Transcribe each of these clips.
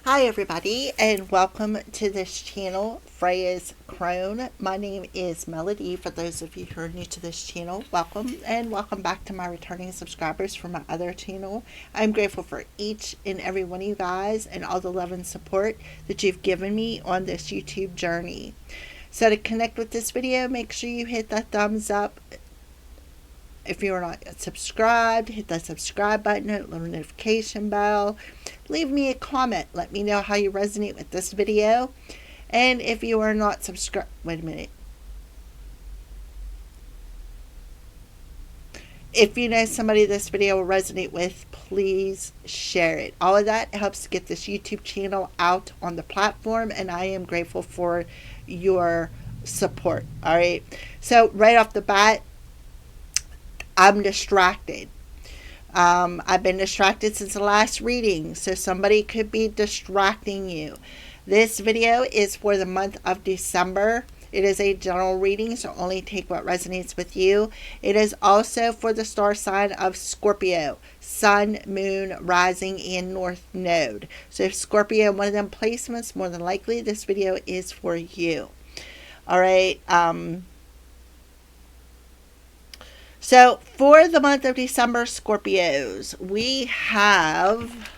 Hi everybody and welcome to this channel, Freya's Crone. My name is Melody. For those of you who are new to this channel, welcome and welcome back to my returning subscribers from my other channel. I'm grateful for each and every one of you guys and all the love and support that you've given me on this YouTube journey. So to connect with this video, make sure you hit that thumbs up. If you're not subscribed, hit that subscribe button, hit the little notification bell. Leave me a comment. Let me know how you resonate with this video. And if you are not subscribed, wait a minute. If you know somebody this video will resonate with, please share it. All of that helps to get this YouTube channel out on the platform, and I am grateful for your support. All right. So right off the bat, I'm distracted. I've been distracted since the last reading, so somebody could be distracting you. This video is for the month of December. It is a general reading, so only take what resonates with you. It is also for the star sign of Scorpio, Sun, Moon, Rising, and North Node. So if Scorpio in one of them placements, more than likely this video is for you. All right. So for the month of December, Scorpios, we have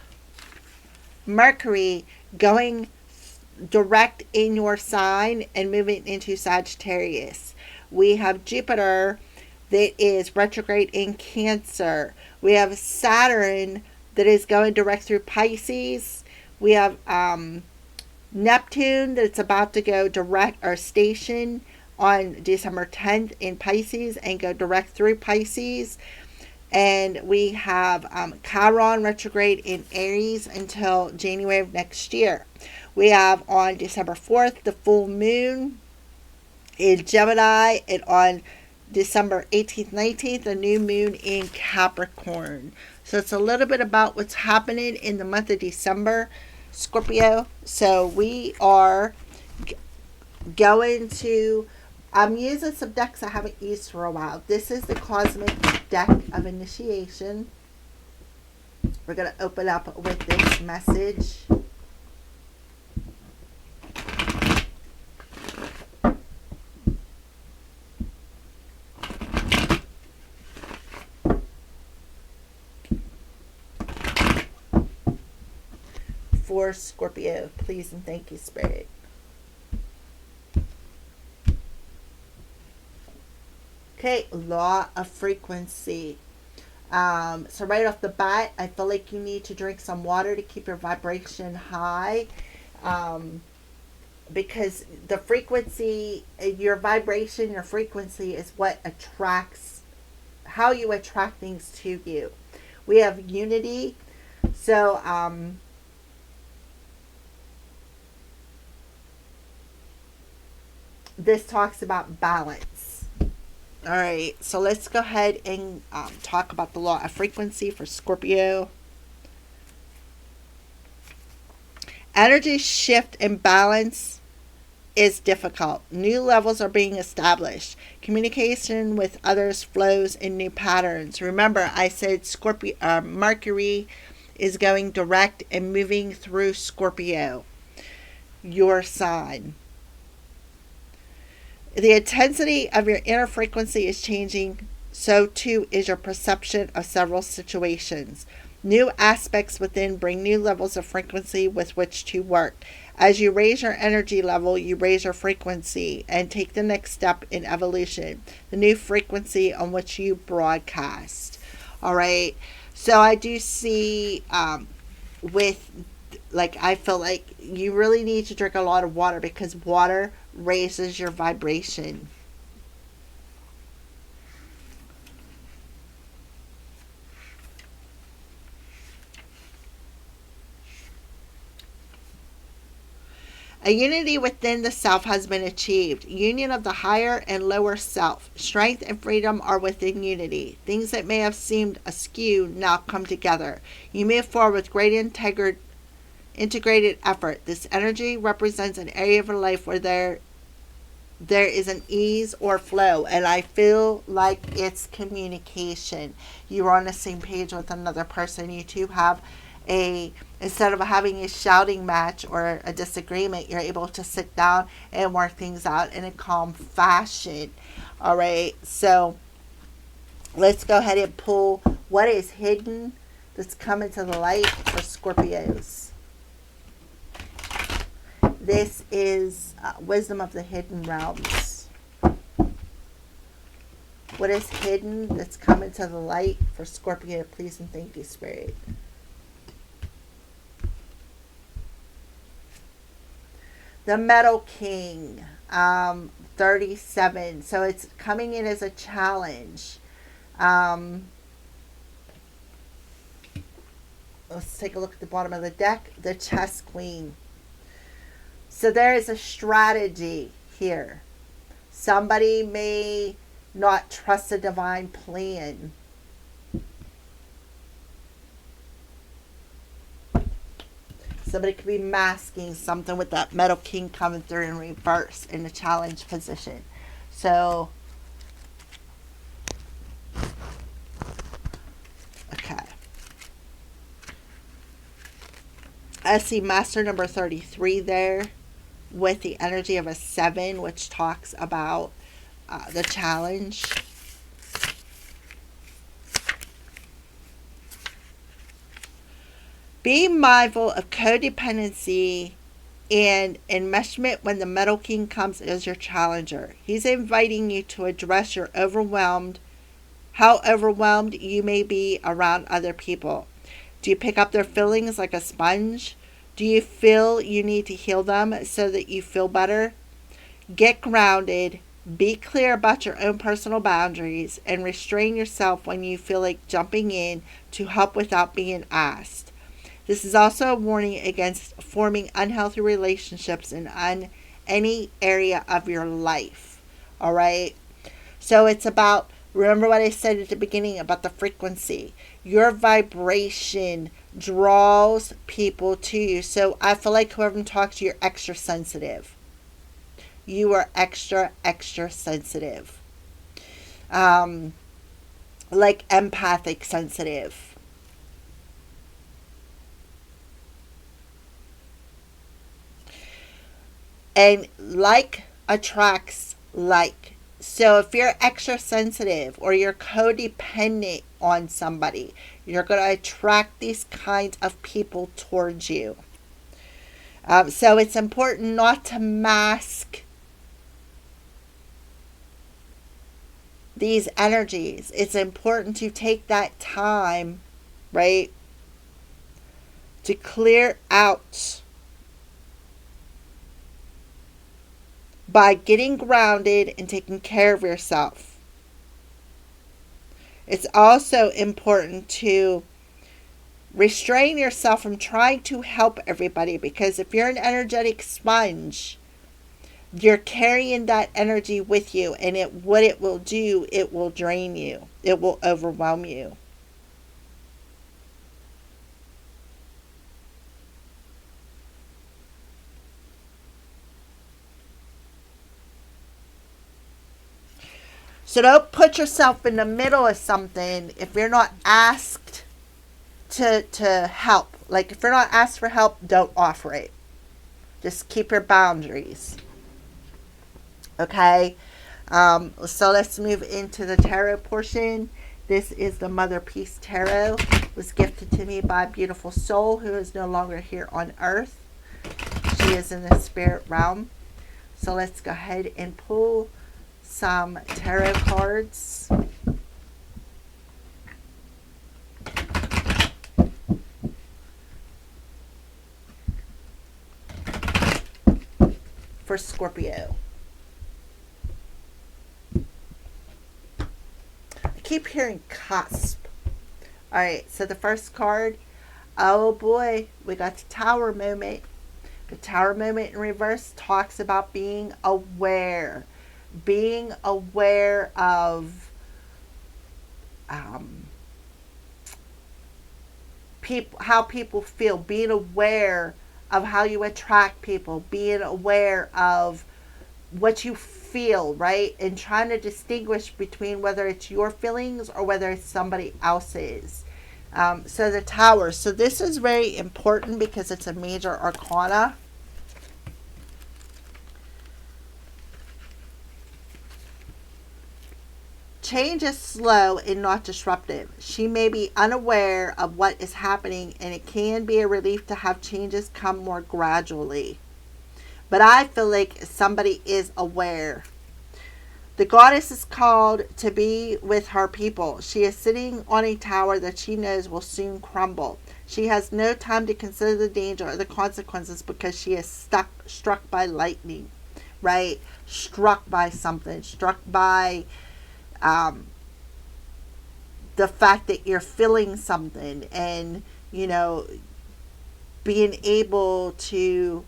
Mercury going direct in your sign and moving into Sagittarius. We have Jupiter that is retrograde in Cancer. We have Saturn that is going direct through Pisces. We have Neptune that's about to go direct or station on December 10th in Pisces and go direct through Pisces. And we have Chiron retrograde in Aries until January of next year. We have on December 4th the full moon in Gemini, and on December 18th, 19th, the new moon in Capricorn. So it's a little bit about what's happening in the month of December, Scorpio. So we are going to... I'm using some decks I haven't used for a while. This is the Cosmic Deck of Initiation. We're going to open up with this message. For Scorpio, please and thank you, Spirit. Okay, law of frequency. So right off the bat, I feel like you need to drink some water to keep your vibration high. Because the frequency, your vibration, your frequency is what attracts, how you attract things to you. We have unity. So, this talks about balance. All right, so let's go ahead and talk about the law of frequency for Scorpio. Energy shift and balance is difficult. New levels are being established. Communication with others flows in new patterns. Remember, I said Scorpio, Mercury is going direct and moving through Scorpio, your sign. The intensity of your inner frequency is changing, so too is your perception of several situations. New aspects within bring new levels of frequency with which to work. As you raise your energy level, you raise your frequency and take the next step in evolution, the new frequency on which you broadcast. All right. So I do see I feel like you really need to drink a lot of water because water raises your vibration. A unity within the self has been achieved. Union of the higher and lower self. Strength and freedom are within unity. Things that may have seemed askew now come together. You move forward with great integrated effort. This energy represents an area of your life where there is an ease or flow, and I feel like it's communication. You're on the same page with another person. You two have a instead of having a shouting match or a disagreement, you're able to sit down and work things out in a calm fashion. All right, so let's go ahead and pull what is hidden that's coming to the light for Scorpios. This is wisdom of the hidden realms. What is hidden that's coming to the light for Scorpio? Please and thank you, Spirit. The Metal King, 37. So it's coming in as a challenge. Let's take a look at the bottom of the deck. The Chess Queen. So there is a strategy here. Somebody may not trust the divine plan. Somebody could be masking something with that Metal King coming through in reverse in the challenge position. So, okay. I see Master number 33 there with the energy of a 7, which talks about the challenge. Be mindful of codependency and enmeshment when the Metal King comes as your challenger. He's inviting you to address how overwhelmed you may be around other people. Do you pick up their feelings like a sponge? Do you feel you need to heal them so that you feel better? Get grounded, be clear about your own personal boundaries, and restrain yourself when you feel like jumping in to help without being asked. This is also a warning against forming unhealthy relationships in any area of your life. All right? So it's about, remember what I said at the beginning about the frequency. Your vibration draws people to you. So I feel like whoever talks to you, you're extra sensitive. You are extra, extra sensitive. Like empathic sensitive. And like attracts like. So if you're extra sensitive or you're codependent on somebody, you're going to attract these kinds of people towards you. So it's important not to mask these energies. It's important to take that time, right, to clear out by getting grounded and taking care of yourself. It's also important to restrain yourself from trying to help everybody, because if you're an energetic sponge, you're carrying that energy with you, and what it will do, it will drain you. It will overwhelm you. So don't put yourself in the middle of something if you're not asked to help. Like if you're not asked for help, don't offer it. Just keep your boundaries. Okay? So let's move into the tarot portion. This is the Mother Peace Tarot. It was gifted to me by a beautiful soul who is no longer here on earth. She is in the spirit realm. So let's go ahead and pull some tarot cards. For Scorpio. I keep hearing cusp. Alright, so the first card, oh boy, we got the Tower moment. The Tower moment in reverse talks about being aware. Being aware of how people feel, being aware of how you attract people, being aware of what you feel, right? And trying to distinguish between whether it's your feelings or whether it's somebody else's. So the Tower. So this is very important because it's a major arcana. Change is slow and not disruptive. She may be unaware of what is happening, and it can be a relief to have changes come more gradually. But I feel like somebody is aware. The goddess is called to be with her people. She is sitting on a tower that she knows will soon crumble. She has no time to consider the danger or the consequences because she is struck by lightning, right? Struck by something, struck by um, the fact that you're feeling something, and being able to,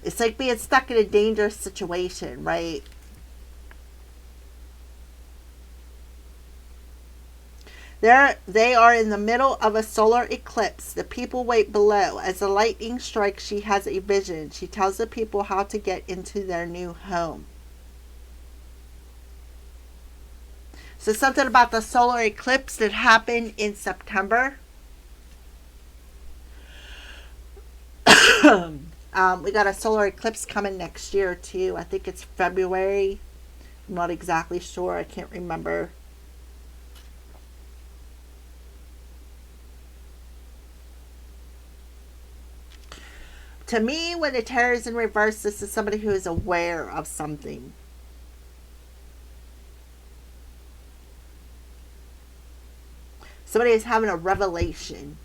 it's like being stuck in a dangerous situation, right? They are in the middle of a solar eclipse. The people wait below. As the lightning strikes, she has a vision. She tells the people how to get into their new home. So something about the solar eclipse that happened in September. We got a solar eclipse coming next year too. I think it's February. I'm not exactly sure. I can't remember. To me, when the tarot is in reverse, this is somebody who is aware of something. Somebody is having a revelation,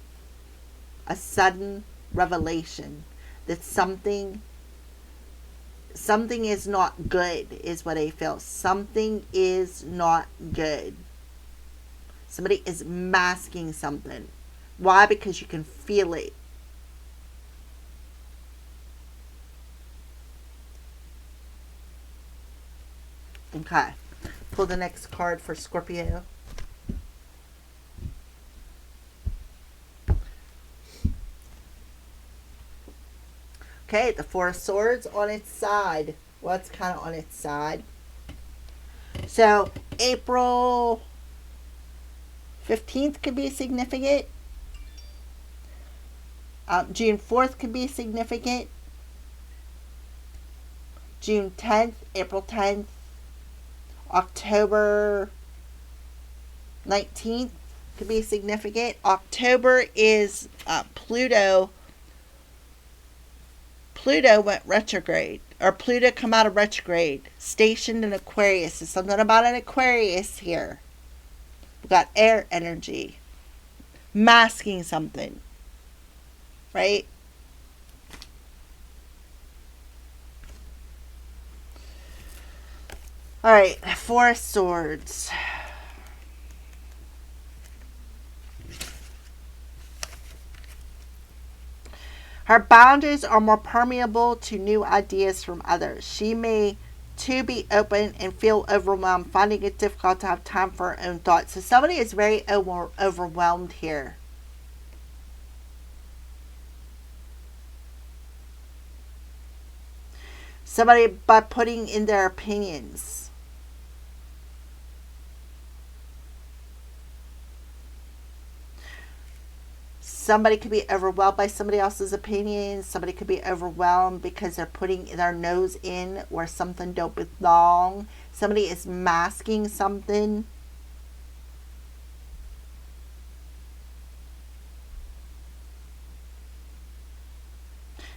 a sudden revelation that something is not good, is what I feel. Something is not good. Somebody is masking something. Why? Because you can feel it. Okay. Pull the next card for Scorpio. Okay, the Four of Swords on its side. Well, it's kind of on its side. So, April 15th could be significant. June 4th could be significant. June 10th, April 10th, October 19th could be significant. October is Pluto. Pluto went retrograde, or Pluto come out of retrograde, stationed in Aquarius. There's something about an Aquarius here. We got air energy, masking something, right? All right, Four of Swords. Her boundaries are more permeable to new ideas from others. She may too be open and feel overwhelmed, finding it difficult to have time for her own thoughts. So somebody is very overwhelmed here. Somebody by putting in their opinions. Somebody could be overwhelmed by somebody else's opinions. Somebody could be overwhelmed because they're putting their nose in where something don't belong. Somebody is masking something.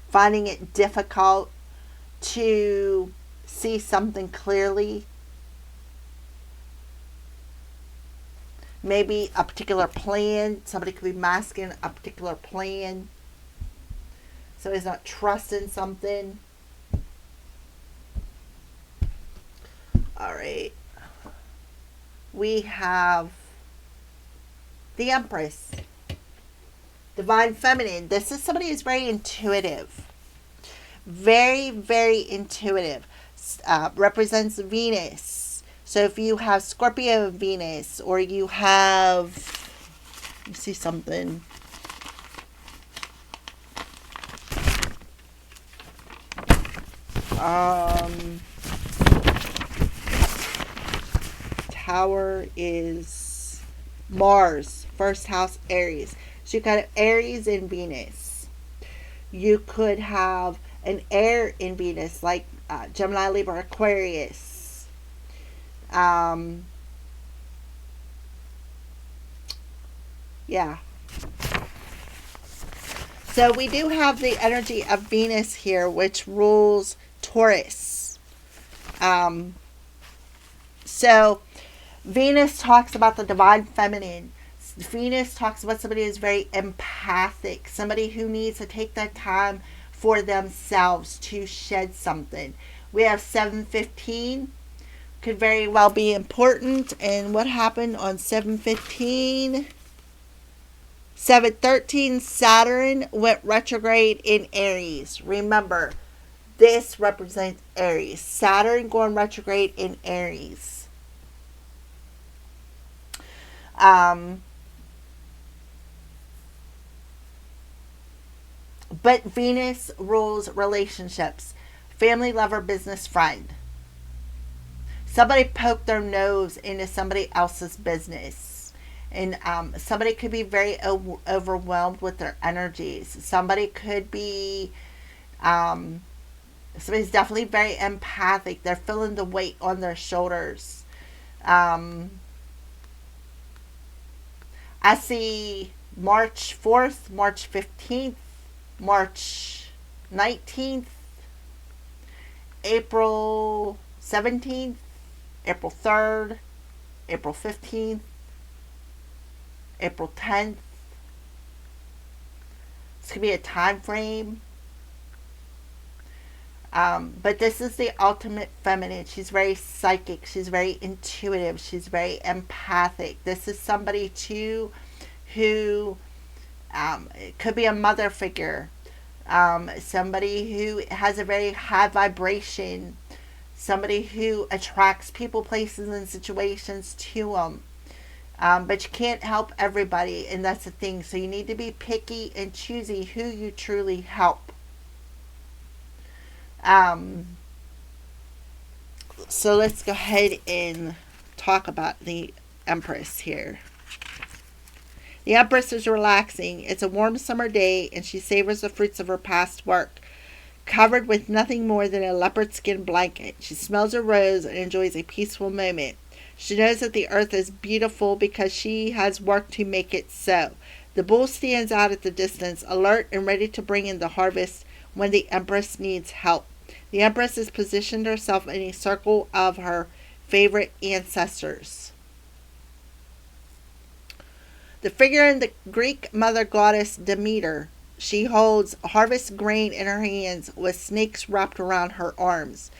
Finding it difficult to see something clearly. Maybe a particular plan. Somebody could be masking a particular plan. Somebody's not trusting something. All right. We have the Empress. Divine Feminine. This is somebody who's very intuitive. Very, very intuitive. Represents Venus. So if you have Scorpio Venus, or you have, let me see something. Tower is Mars. first house, Aries. So you could have Aries in Venus. You could have an air in Venus, like Gemini, Libra, Aquarius. Yeah. So we do have the energy of Venus here, which rules Taurus. So Venus talks about the divine feminine. Venus talks about somebody who's very empathic, somebody who needs to take that time for themselves to shed something. We have 715, could very well be important. And what happened on 715? 713, Saturn went retrograde in Aries. Remember, this represents Aries. Saturn going retrograde in Aries. But Venus rules relationships. Family, lover, business, friend. Somebody poked their nose into somebody else's business. And somebody could be very overwhelmed with their energies. Somebody could be, somebody's definitely very empathic. They're feeling the weight on their shoulders. I see March 4th, March 15th, March 19th, April 17th, April 3rd, April 15th, April 10th. This could be a time frame. But this is the ultimate feminine. She's very psychic. She's very intuitive. She's very empathic. This is somebody, too, who it could be a mother figure. Somebody who has a very high vibration. Somebody who attracts people, places, and situations to them. But you can't help everybody, and that's the thing. So you need to be picky and choosy who you truly help. So let's go ahead and talk about the Empress here. The Empress is relaxing. It's a warm summer day, and she savors the fruits of her past work. Covered with nothing more than a leopard skin blanket, she smells a rose and enjoys a peaceful moment. She knows that the earth is beautiful because she has worked to make it so. The bull stands out at the distance, alert and ready to bring in the harvest when the Empress needs help. The Empress has positioned herself in a circle of her favorite ancestors. The figure in the Greek mother goddess Demeter. She holds harvest grain in her hands with snakes wrapped around her arms.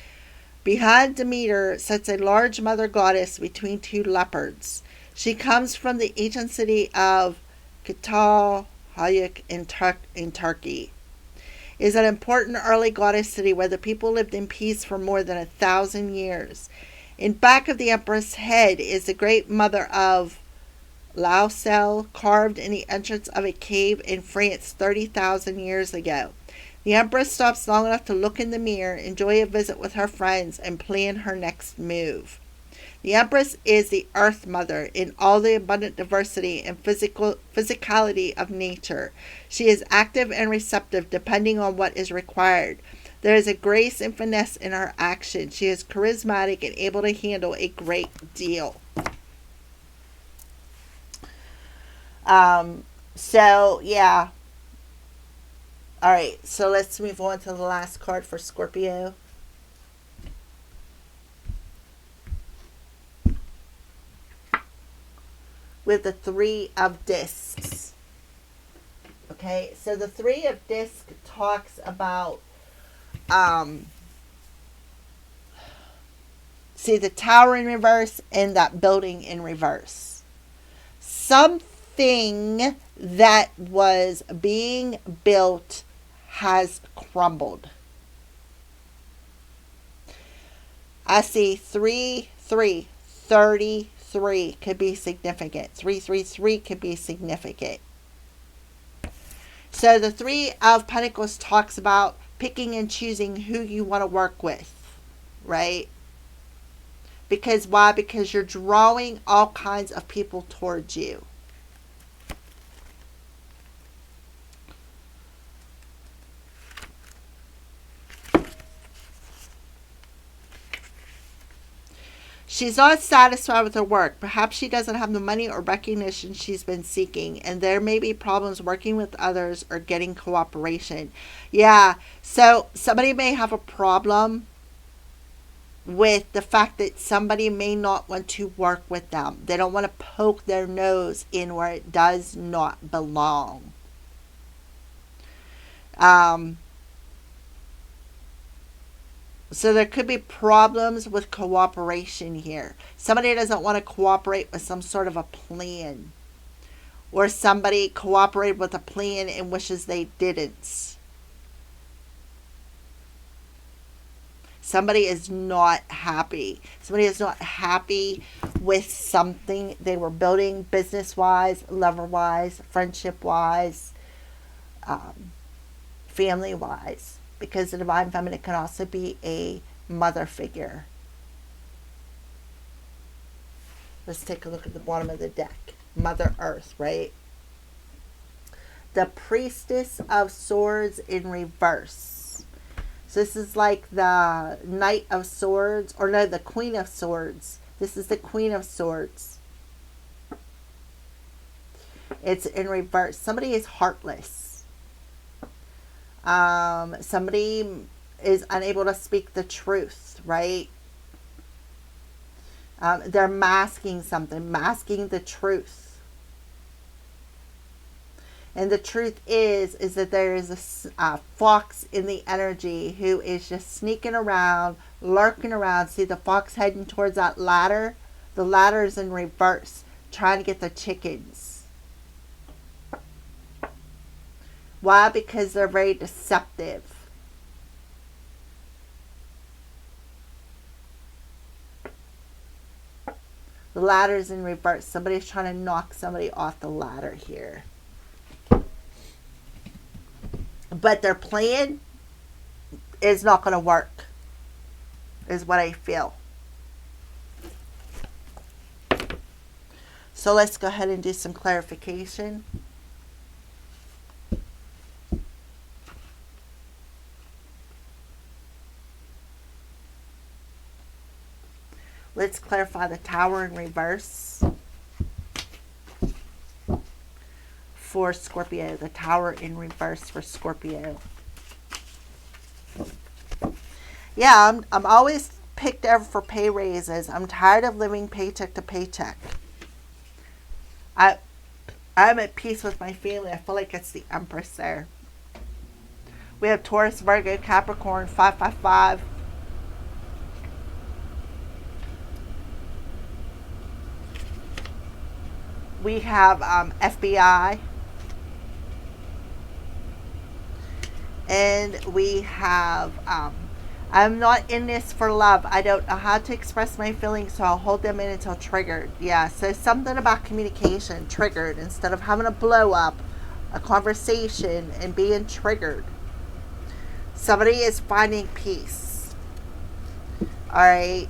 Behind Demeter sits a large mother goddess between two leopards. She comes from the ancient city of Kital Hayuk in Turkey. It is an important early goddess city where the people lived in peace for more than 1,000 years. In back of the Empress' head is the great mother of Lausel, carved in the entrance of a cave in France 30,000 years ago. The Empress stops long enough to look in the mirror, enjoy a visit with her friends, and plan her next move. The Empress is the Earth Mother in all the abundant diversity and physicality of nature. She is active and receptive depending on what is required. There is a grace and finesse in her action. She is charismatic and able to handle a great deal. So, yeah. Alright, so let's move on to the last card for Scorpio. With the Three of Discs. Okay, so the Three of Discs talks about, see the tower in reverse and that building in reverse. Something that was being built has crumbled. I see 33 could be significant. 333 could be significant. So the Three of Pentacles talks about picking and choosing who you want to work with, right? Because why? Because you're drawing all kinds of people towards you. She's not satisfied with her work. Perhaps she doesn't have the money or recognition she's been seeking, and there may be problems working with others or getting cooperation. Yeah, so somebody may have a problem with the fact that somebody may not want to work with them. They don't want to poke their nose in where it does not belong. So there could be problems with cooperation here. Somebody doesn't want to cooperate with some sort of a plan. Or somebody cooperated with a plan and wishes they didn't. Somebody is not happy. Somebody is not happy with something they were building business-wise, lover-wise, friendship-wise, family-wise. Because the Divine Feminine can also be a mother figure. Let's take a look at the bottom of the deck. Mother Earth, right? The Priestess of Swords in reverse. So this is like the Knight of Swords, or no, the Queen of Swords. This is the Queen of Swords. It's in reverse. Somebody is heartless. Somebody is unable to speak the truth, right? They're masking something, masking the truth. And the truth is that there is a fox in the energy who is just sneaking around, lurking around. See the fox heading towards that ladder? The ladder is in reverse, trying to get the chickens. Why? Because they're very deceptive. The ladder is in reverse. Somebody's trying to knock somebody off the ladder here. But their plan is not going to work, is what I feel. So let's go ahead and do some clarification. Let's clarify the Tower in reverse for Scorpio. The Tower in reverse for Scorpio. Yeah, I'm always picked up for pay raises. I'm tired of living paycheck to paycheck. I'm at peace with my family. I feel like it's the Empress there. We have Taurus, Virgo, Capricorn, 555. We have FBI. And we have, I'm not in this for love. I don't know how to express my feelings, so I'll hold them in until triggered. Yeah, so something about communication, triggered, instead of having a blow up, a conversation, and being triggered. Somebody is finding peace. Alright.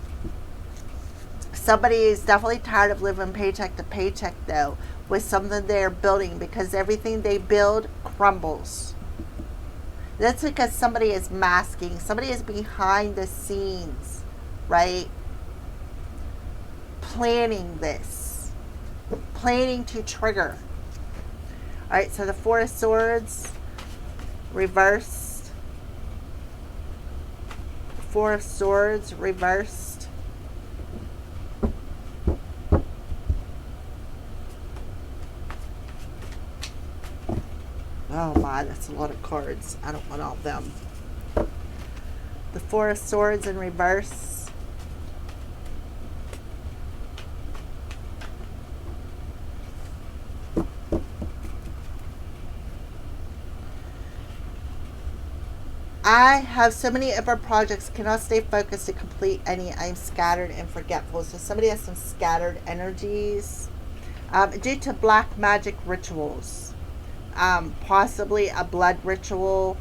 Somebody is definitely tired of living paycheck to paycheck, though, with something they're building, because everything they build crumbles. That's because somebody is masking. Somebody is behind the scenes, right? Planning this. Planning to trigger. Alright, so the Four of Swords, reversed. Four of Swords, reversed. Oh my, that's a lot of cards. I don't want all of them. The Four of Swords in reverse. I have so many other projects, cannot stay focused to complete any. I am scattered and forgetful. So somebody has some scattered energies due to black magic rituals. Possibly a blood ritual.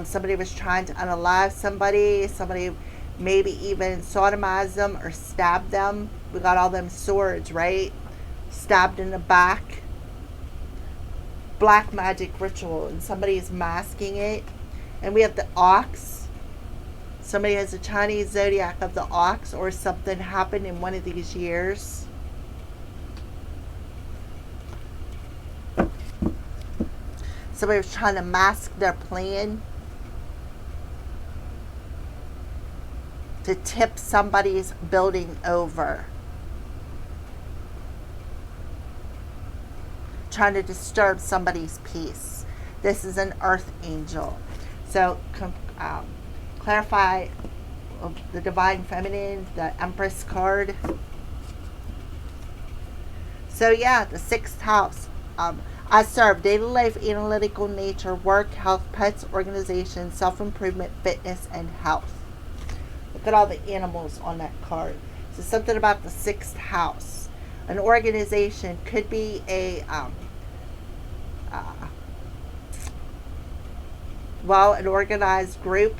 Somebody was trying to unalive somebody. Somebody maybe even sodomized them or stabbed them. We got all them swords, right? Stabbed in the back. Black magic ritual. And somebody is masking it. And we have the ox. Somebody has a Chinese zodiac of the ox, or something happened in one of these years. Somebody was trying to mask their plan to tip somebody's building over. Trying to disturb somebody's peace. This is an earth angel. So clarify the divine feminine, the Empress card. So yeah, the 6th house. I serve daily life, analytical nature, work, health, pets, organization, self-improvement, fitness, and health. Look at all the animals on that card. So something about the 6th house. An organization could be a an organized group.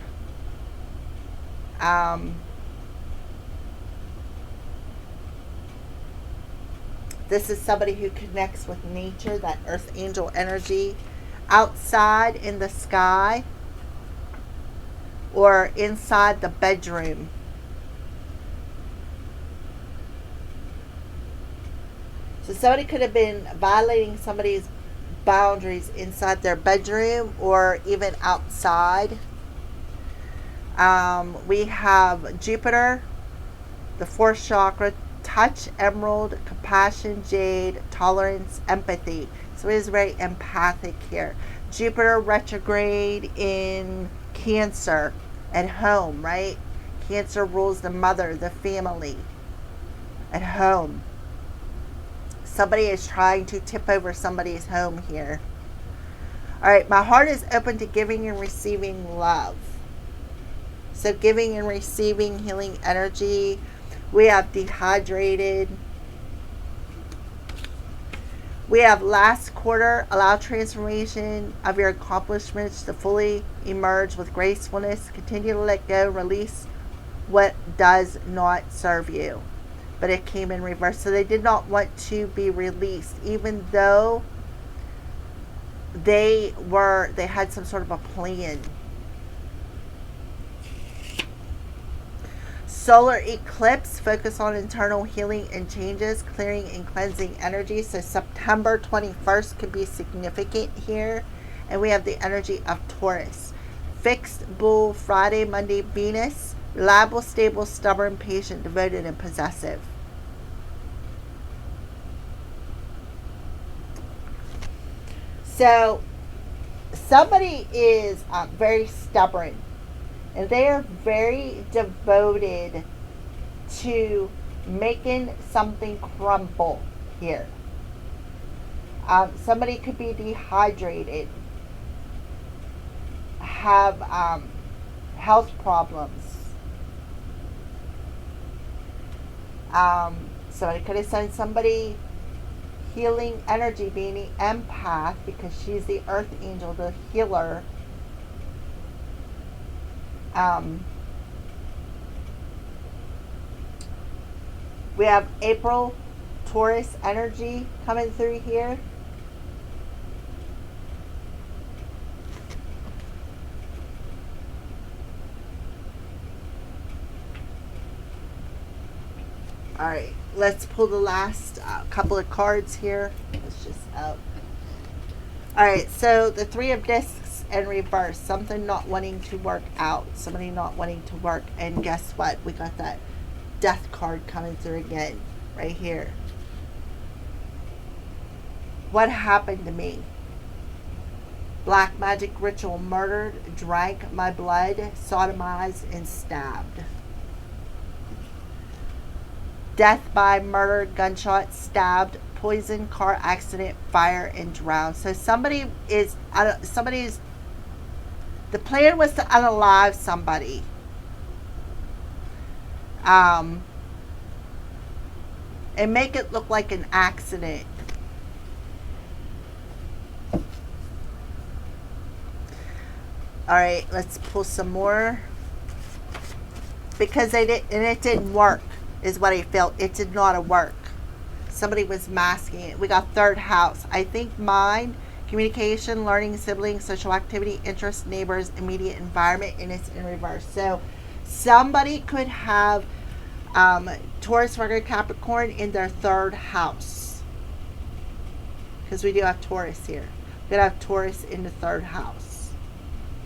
This is somebody who connects with nature, that earth angel energy, outside in the sky or inside the bedroom. So somebody could have been violating somebody's boundaries inside their bedroom or even outside. We have Jupiter, the 4th chakra, touch, emerald, compassion, jade, tolerance, empathy. So it is very empathic here. Jupiter retrograde in Cancer, at home, right? Cancer rules the mother, the family, at home. Somebody is trying to tip over somebody's home here. All right, my heart is open to giving and receiving love. So giving and receiving healing energy. We have dehydrated. We have last quarter, allow transformation of your accomplishments to fully emerge with gracefulness. Continue to let go, release what does not serve you. But it came in reverse. So they did not want to be released, even though they had some sort of a plan. Solar eclipse, focus on internal healing and changes, clearing and cleansing energy. So September 21st could be significant here. And we have the energy of Taurus. Fixed bull, Friday, Monday, Venus. Reliable, stable, stubborn, patient, devoted, and possessive. So somebody is very stubborn. And they are very devoted to making something crumble here. Somebody could be dehydrated, have health problems. Somebody could have sent somebody healing energy, being the empath, because she's the earth angel, the healer. We have April Taurus energy coming through here. All right, let's pull the last couple of cards here. Let's just All right, so the 3 of discs in reverse, something not wanting to work out, somebody not wanting to work, and guess what? We got that death card coming through again, right here. What happened to me? Black magic ritual, murdered, drank my blood, sodomized, and stabbed. Death by murder, gunshot, stabbed, poison, car accident, fire, and drowned. So somebody's, the plan was to unalive somebody. And make it look like an accident. All right, let's pull some more. Because it didn't work, is what I felt. It did not work. Somebody was masking it. We got 3rd house. I think mind, communication, learning, siblings, social activity, interest, neighbors, immediate environment, and it's in reverse. So Somebody could have Taurus, Virgo, Capricorn in their third house. Because we do have Taurus here. We could have Taurus in the third house.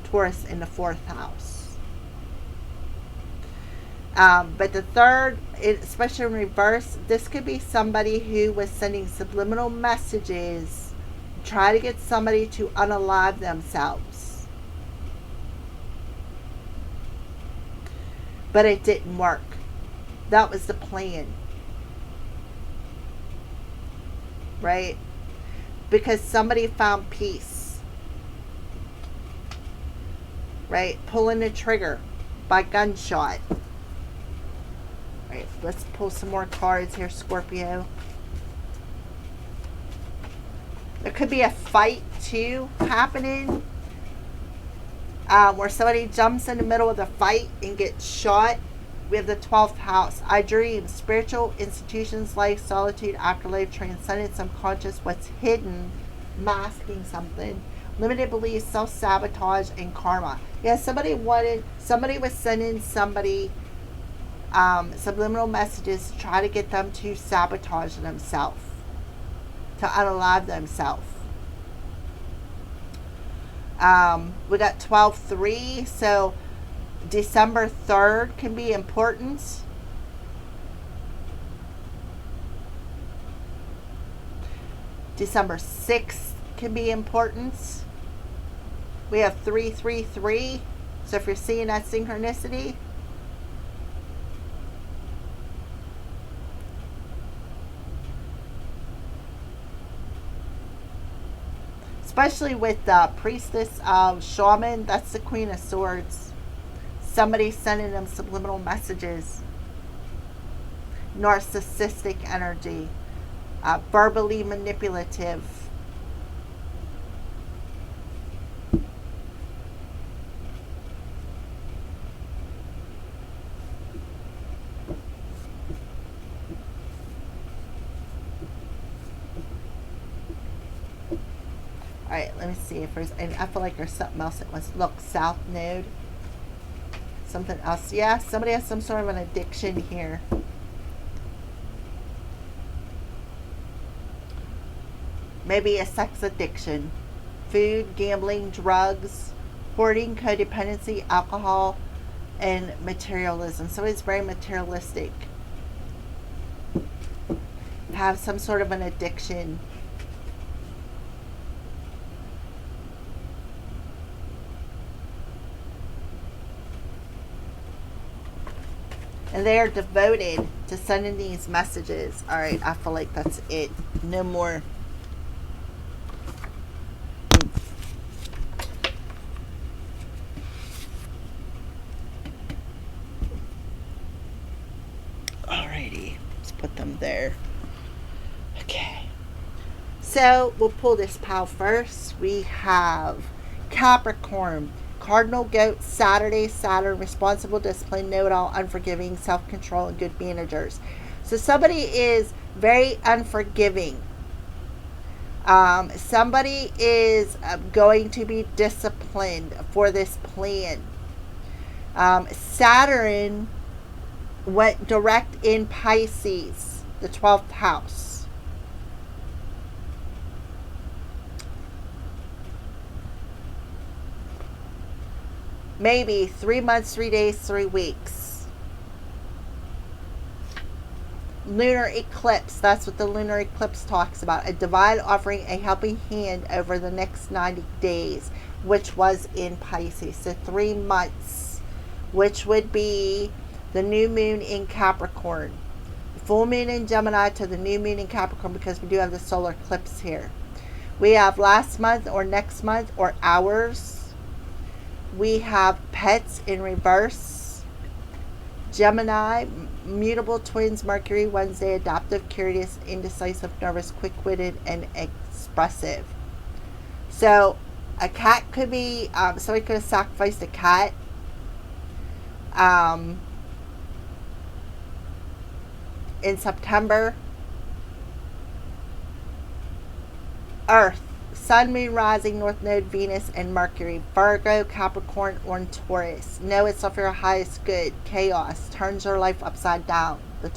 Taurus in the fourth house. But the third, especially in reverse, this could be somebody who was sending subliminal messages, try to get somebody to unalive themselves. But it didn't work. That was the plan. Right? Because somebody found peace. Right? Pulling the trigger by gunshot. Right, let's pull some more cards here, Scorpio. There could be a fight too happening, where somebody jumps in the middle of the fight and gets shot. We have the 12th house. I dream, spiritual institutions, life, solitude, afterlife, transcendence, subconscious, what's hidden, masking something, limited beliefs, self-sabotage, and karma. Yeah, somebody was sending somebody subliminal messages to try to get them to sabotage themselves, to unalive themselves. We got 12-3, so December 3rd can be important. December 6th can be important. We have 3-3-3, so if you're seeing that synchronicity, especially with the priestess of shaman, that's the Queen of Swords. Somebody sending them subliminal messages. Narcissistic energy. Verbally manipulative. Alright, let me see if there's, and I feel like there's something else that was, look, South Node. Something else. Yeah, somebody has some sort of an addiction here. Maybe a sex addiction. Food, gambling, drugs, hoarding, codependency, alcohol, and materialism. Somebody's very materialistic. Have some sort of an addiction. And they are devoted to sending these messages. Alright, I feel like that's it. No more. Alrighty. Let's put them there. Okay. So, we'll pull this pile first. We have Capricorn. Cardinal goat, Saturday, Saturn, responsible, disciplined, know-it-all, unforgiving, self-control, and good managers. So somebody is very unforgiving. Somebody is going to be disciplined for this plan. Saturn went direct in Pisces, the 12th house. Maybe 3 months, 3 days, 3 weeks. Lunar eclipse. That's what the lunar eclipse talks about. A divine offering a helping hand over the next 90 days, which was in Pisces. So 3 months, which would be the new moon in Capricorn. Full moon in Gemini to the new moon in Capricorn, because we do have the solar eclipse here. We have last month or next month or hours. We have pets in reverse. Gemini, mutable twins, Mercury, Wednesday, adaptive, curious, indecisive, nervous, quick-witted, and expressive. So, a cat could be, somebody could have sacrificed a cat. In September. Earth. Sun, Moon, Rising, North Node, Venus, and Mercury. Virgo, Capricorn, or Taurus. Know it's for your highest good. Chaos. Turns your life upside down. The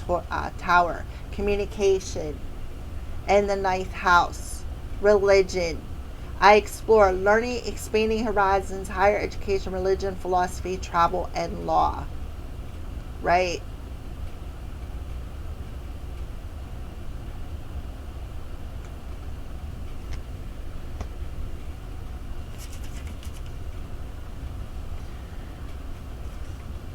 Tower. Communication. And the ninth house. Religion. I explore learning, expanding horizons, higher education, religion, philosophy, travel, and law. Right?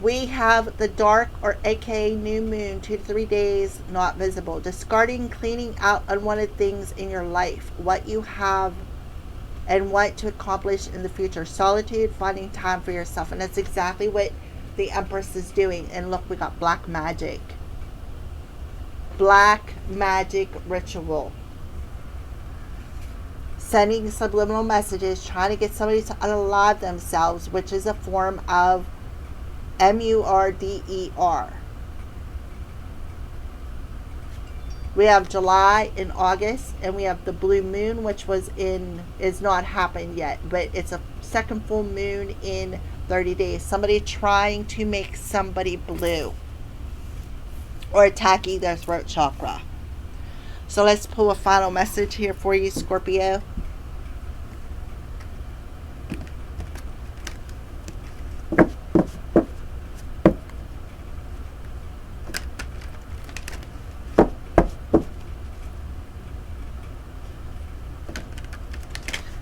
We have the dark, or aka new moon, 2 to 3 days not visible. Discarding, cleaning out unwanted things in your life. What you have and want to accomplish in the future. Solitude, finding time for yourself. And that's exactly what the Empress is doing. And look, we got black magic. Black magic ritual. Sending subliminal messages, trying to get somebody to unalive themselves, which is a form of MURDER. We have July and August, and we have the blue moon, which is not happened yet, but it's a second full moon in 30 days. Somebody trying to make somebody blue or attacking their throat chakra. So let's pull a final message here for you, Scorpio.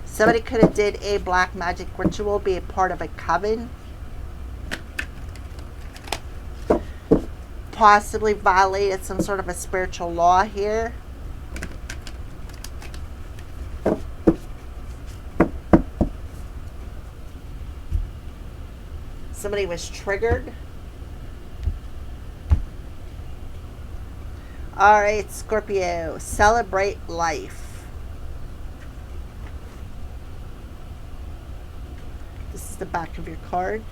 Somebody could have did a black magic ritual, be a part of a coven. Possibly violated some sort of a spiritual law here. Somebody was triggered. Alright, Scorpio, celebrate life. This is the back of your card.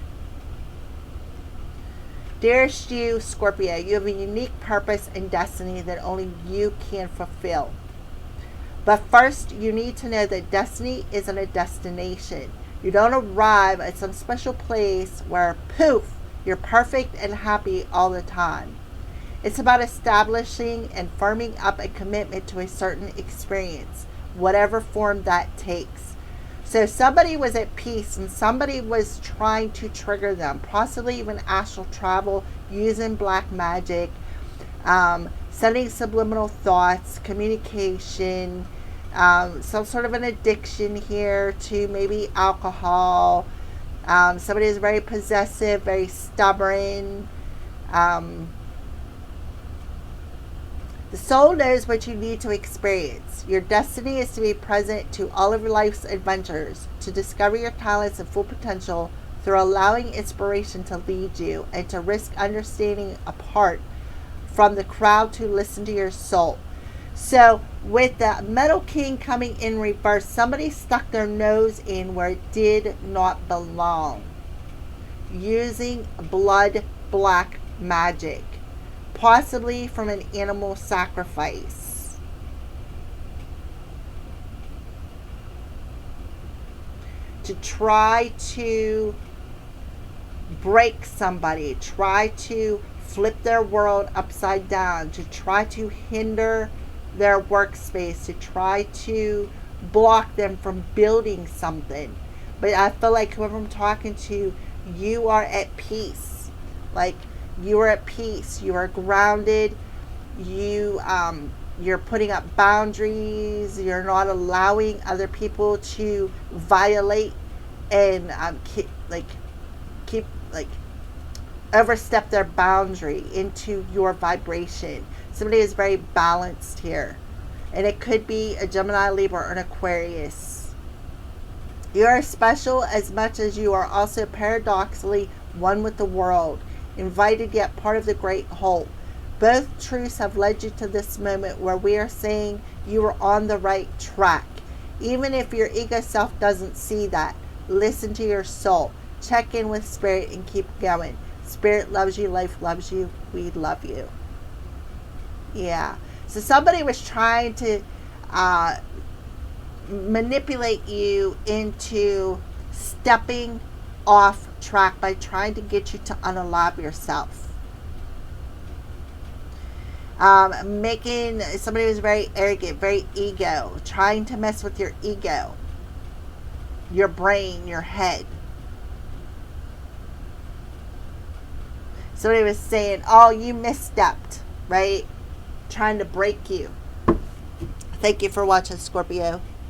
Dearest you, Scorpio, you have a unique purpose and destiny that only you can fulfill. But first, you need to know that destiny isn't a destination. You don't arrive at some special place where, poof, you're perfect and happy all the time. It's about establishing and firming up a commitment to a certain experience, whatever form that takes. So somebody was at peace and somebody was trying to trigger them, possibly even astral travel, using black magic, sending subliminal thoughts, communication, some sort of an addiction here to maybe alcohol. Somebody is very possessive, very stubborn. The soul knows what you need to experience. Your destiny is to be present to all of your life's adventures, to discover your talents and full potential through allowing inspiration to lead you, and to risk understanding apart from the crowd to listen to your soul. So with the Metal King coming in reverse, somebody stuck their nose in where it did not belong, using blood black magic, possibly from an animal sacrifice. To try to break somebody, try to flip their world upside down, to try to hinder their workspace, to try to block them from building something. But I feel like whoever I'm talking to, you are at peace. Like, you are at peace. You are grounded. You're putting up boundaries. You're not allowing other people to violate and keep overstep their boundary into your vibration. Somebody is very balanced here, and it could be a Gemini, Libra, or an Aquarius. You are special as much as you are also paradoxically one with the world, invited yet part of the great whole. Both truths have led you to this moment where we are saying you are on the right track. Even if your ego self doesn't see that, listen to your soul. Check in with Spirit and keep going. Spirit loves you. Life loves you. We love you. Yeah. So somebody was trying to manipulate you into stepping off track by trying to get you to unalive yourself. Making somebody who's very arrogant, very ego, trying to mess with your ego, your brain, your head. Somebody was saying, oh, you misstepped, right? Trying to break you. Thank you for watching, Scorpio.